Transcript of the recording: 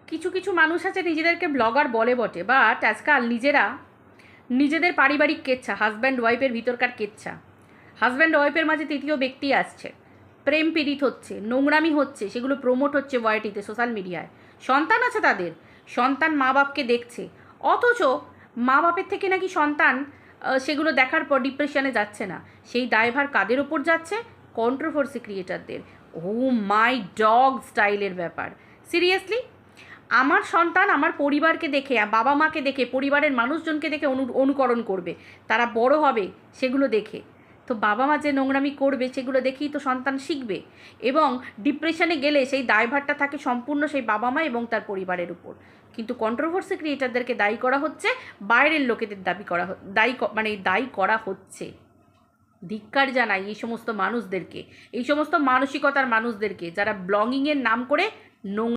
কিছু কিছু মানুষ আছে নিজেদেরকে ব্লগার বলে বটে, বাট আজকাল নিজেরা নিজেদের পারিবারিক কেচ্ছা, হাজব্যান্ড ওয়াইফের ভিতরকার কেচ্ছা, হাজব্যান্ড ওয়াইফের মাঝে তৃতীয় ব্যক্তি আসছে, প্রেম পীড়িত হচ্ছে, নোংরামি হচ্ছে, সেগুলো প্রমোট হচ্ছে ওয়াইটিতে, সোশ্যাল মিডিয়ায়। সন্তান আছে তাদের, সন্তান মা বাপকে দেখছে, অথচ মা বাপের থেকে নাকি সন্তান সেগুলো দেখার পর ডিপ্রেশনে যাচ্ছে না। সেই দায়ভার কাদের ওপর যাচ্ছে? কন্ট্রোভার্সি ক্রিয়েটারদের। ও মাই ডগ স্টাইলের ব্যাপার। সিরিয়াসলি, আমার সন্তান আমার পরিবারকে দেখে, বাবা মাকে দেখে, পরিবারের মানুষজনকে দেখে অনুকরণ করবে, তারা বড় হবে সেগুলো দেখে। তো বাবা মা যে নোংরামি করবে সেগুলো দেখেই তো সন্তান শিখবে, এবং ডিপ্রেশনে গেলে সেই দায়ভারটা থাকে সম্পূর্ণ সেই বাবা মা এবং তার পরিবারের উপর। কিন্তু কন্ট্রোভার্সি ক্রিয়েটারদেরকে দায়ী করা হচ্ছে, বাইরের লোকেদের দায়ী করা হচ্ছে। ধিক্কার জানাই এই সমস্ত মানুষদেরকে, এই সমস্ত মানসিকতার মানুষদেরকে, যারা ব্লগিংয়ের নাম করে নোংরা